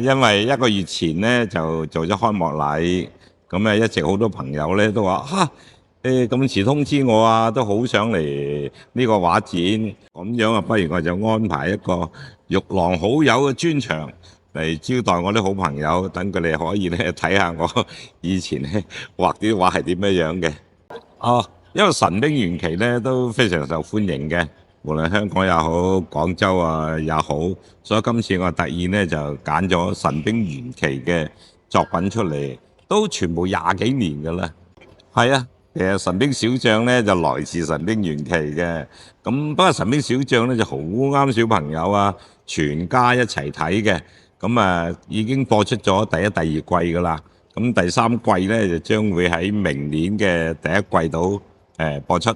因為一個月前咧就做咗開幕禮，咁一直好多朋友咧都話咁遲通知我啊，都好想嚟呢個畫展，咁樣啊，不如我就安排一個玉郎好友嘅專場嚟招待我啲好朋友，等佢哋可以咧睇下我以前咧畫啲畫係點樣嘅。因為神兵玄奇咧都非常受歡迎嘅，無論香港也好，廣州啊也好，所以今次我特意咧就揀咗神兵玄奇嘅作品出嚟，都全部廿幾年㗎啦。係啊，其實神兵小將咧就來自神兵玄奇嘅，咁不過神兵小將咧就好啱小朋友啊，全家一齊睇嘅，咁已經播出咗第一、第二季㗎啦，咁第三季咧就將會喺明年嘅第一季度播出。